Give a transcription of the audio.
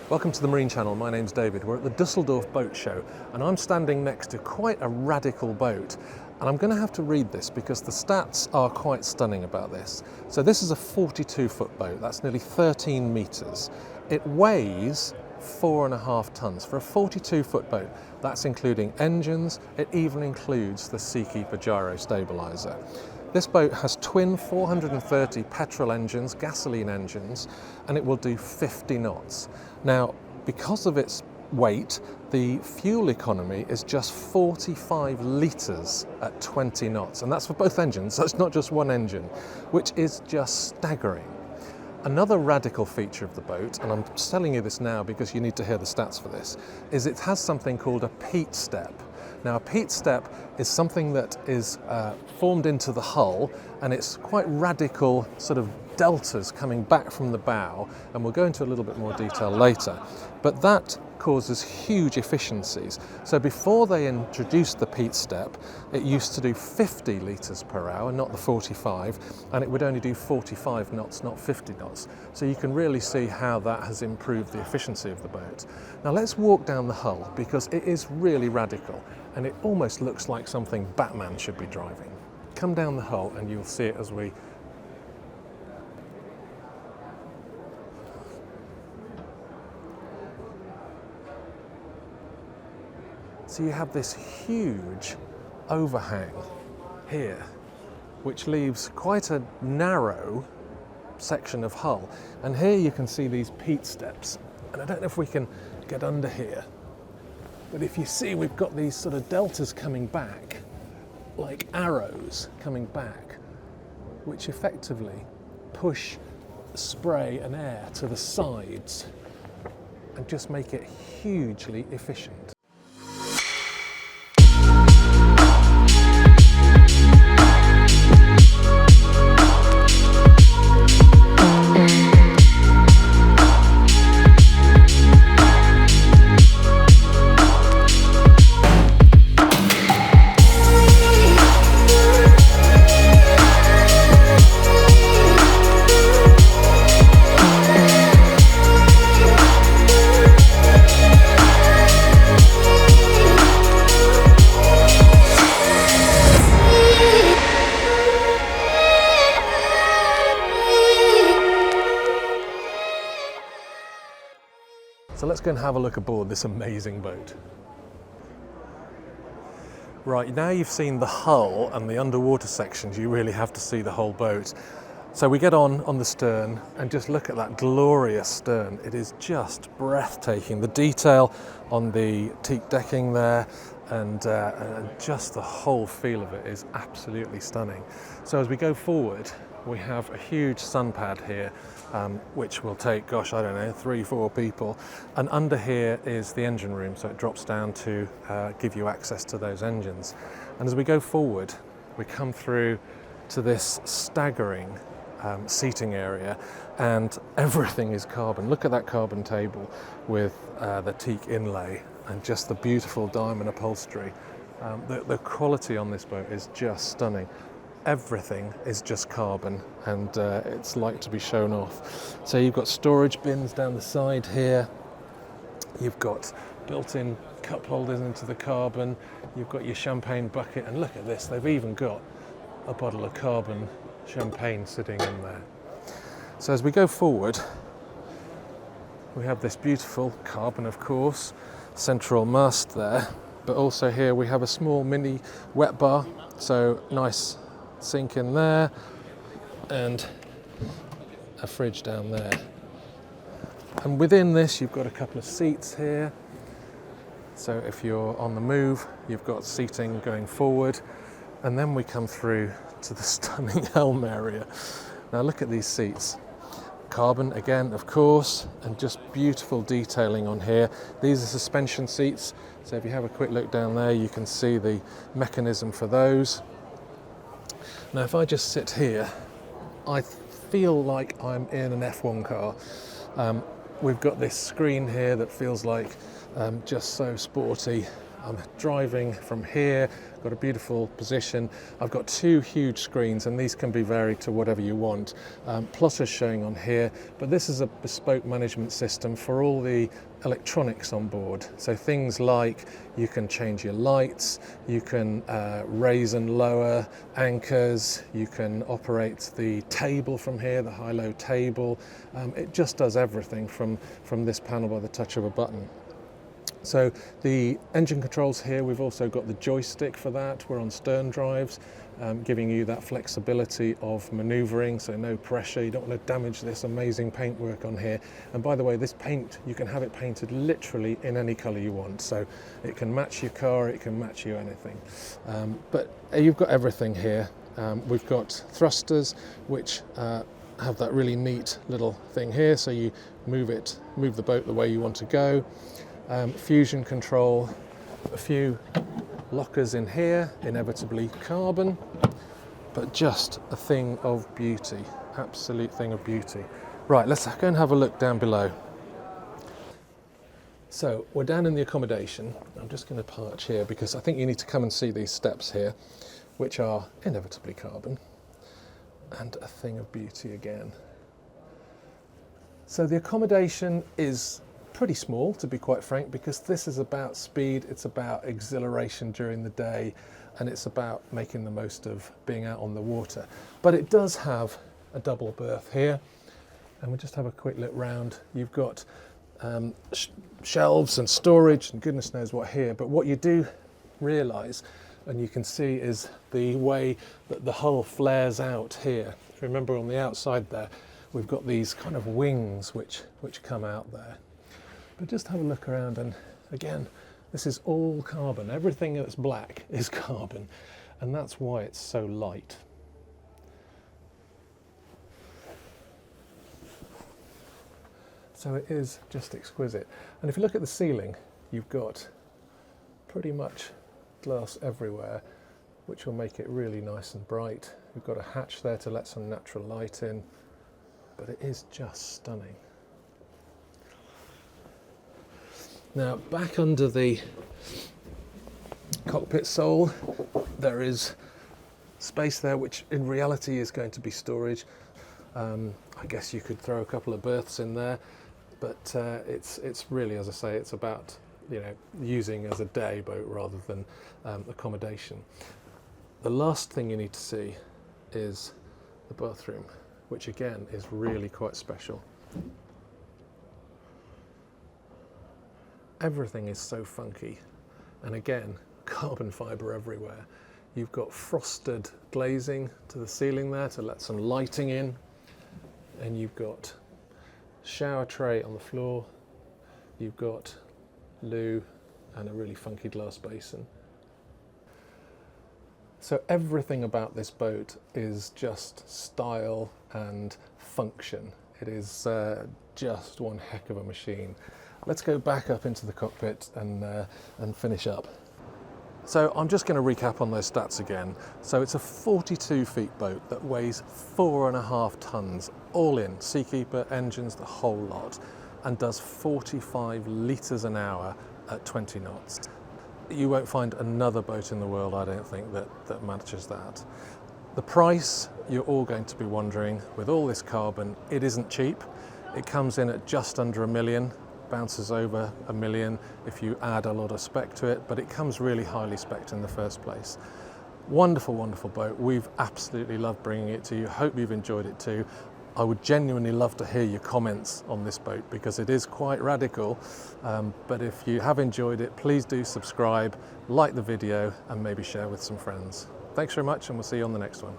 Welcome to the Marine Channel. My name's David. We're at the Dusseldorf Boat Show and I'm standing next to quite a radical boat. And I'm going to have to read this because the stats are quite stunning about this. So this is a 42-foot boat. That's nearly 13 metres. It weighs 4.5 tonnes for a 42-foot boat. That's including engines. It even includes the Seakeeper gyro stabiliser. This boat has twin 430 petrol engines, gasoline engines, and it will do 50 knots. Now, because of its weight, the fuel economy is just 45 litres at 20 knots, and that's for both engines, so it's not just one engine, which is just staggering. Another radical feature of the boat, and I'm telling you this now because you need to hear the stats for this, is it has something called a peat step. Now, a peat step is something that is formed into the hull, and it's quite radical sort of deltas coming back from the bow, and we'll go into a little bit more detail later. But that causes huge efficiencies. So before they introduced the peat step, it used to do 50 litres per hour, not the 45, and it would only do 45 knots, not 50 knots. So you can really see how that has improved the efficiency of the boat. Now let's walk down the hull because it is really radical and it almost looks like something Batman should be driving. Come down the hull and you'll see it as we So you have this huge overhang here, which leaves quite a narrow section of hull. And here you can see these peat steps. And I don't know if we can get under here, but if you see, we've got these sort of deltas coming back, like arrows coming back, which effectively push spray and air to the sides and just make it hugely efficient. So let's go and have a look aboard this amazing boat. Right, now you've seen the hull and the underwater sections, you really have to see the whole boat. So we get on the stern and just look at that glorious stern. It is just breathtaking. The detail on the teak decking there and just the whole feel of it is absolutely stunning. So as we go forward, we have a huge sun pad here, which will take, gosh, I don't know, 3-4 people. And under here is the engine room, so it drops down to give you access to those engines. And as we go forward, we come through to this staggering seating area, and everything is carbon. Look at that carbon table with the teak inlay and just the beautiful diamond upholstery. The quality on this boat is just stunning. Everything is just carbon, and it's like to be shown off. So you've got storage bins down the side here. You've got built-in cup holders into the carbon. You've got your champagne bucket, and look at this, they've even got a bottle of carbon champagne sitting in there. So as we go forward, we have this beautiful carbon, of course, central mast there, but also here we have a small mini wet bar, so nice sink in there and a fridge down there. And within this you've got a couple of seats here, so if you're on the move you've got seating going forward. And then we come through to the stunning helm area. Now look at these seats. Carbon again, of course, and just beautiful detailing on here. These are suspension seats, so if you have a quick look down there you can see the mechanism for those. Now if I just sit here, I feel like I'm in an F1 car. We've got this screen here that feels like just so sporty. I'm driving from here, got a beautiful position. I've got two huge screens, and these can be varied to whatever you want. Plotters showing on here, but this is a bespoke management system for all the electronics on board. So things like you can change your lights, you can raise and lower anchors, you can operate the table from here, the high-low table. It just does everything from this panel by the touch of a button. So the engine controls here, we've also got the joystick for that. We're on stern drives, giving you that flexibility of manoeuvring, so no pressure. You don't want to damage this amazing paintwork on here. And by the way, this paint, you can have it painted literally in any colour you want. So it can match your car, it can match you anything. But you've got everything here. We've got thrusters, which have that really neat little thing here. So you move the boat the way you want to go. Fusion control, a few lockers in here, inevitably carbon, but just a thing of beauty, absolute thing of beauty. Right, let's go and have a look down below. So we're down in the accommodation. I'm just going to park here because I think you need to come and see these steps here, which are inevitably carbon, and a thing of beauty again. So the accommodation is pretty small, to be quite frank, because this is about speed, it's about exhilaration during the day, and it's about making the most of being out on the water. But it does have a double berth here, and we'll just have a quick look round. You've got shelves and storage and goodness knows what here, but what you do realise, and you can see, is the way that the hull flares out here. If you remember on the outside there, we've got these kind of wings which come out there. But just have a look around, and again, this is all carbon. Everything that's black is carbon, and that's why it's so light. So it is just exquisite. And if you look at the ceiling, you've got pretty much glass everywhere, which will make it really nice and bright. You've got a hatch there to let some natural light in, but it is just stunning. Now, back under the cockpit sole, there is space there, which in reality is going to be storage. I guess you could throw a couple of berths in there, but it's really, as I say, it's about, you know, using as a day boat rather than accommodation. The last thing you need to see is the bathroom, which again is really quite special. Everything is so funky, and again, carbon fibre everywhere. You've got frosted glazing to the ceiling there to let some lighting in, and you've got shower tray on the floor, you've got loo and a really funky glass basin. So everything about this boat is just style and function. It is just one heck of a machine. Let's go back up into the cockpit and finish up. So I'm just going to recap on those stats again. So it's a 42 feet boat that weighs 4.5 tons, all in, seakeeper, engines, the whole lot, and does 45 litres an hour at 20 knots. You won't find another boat in the world, I don't think, that matches that. The price, you're all going to be wondering, with all this carbon, it isn't cheap. It comes in at just under $1 million. Bounces over $1 million if you add a lot of spec to it, but it comes really highly spec'd in the first place. Wonderful, wonderful boat. We've absolutely loved bringing it to you. Hope you've enjoyed it too. I would genuinely love to hear your comments on this boat because it is quite radical. But if you have enjoyed it, please do subscribe, like the video, and maybe share with some friends. Thanks very much, and we'll see you on the next one.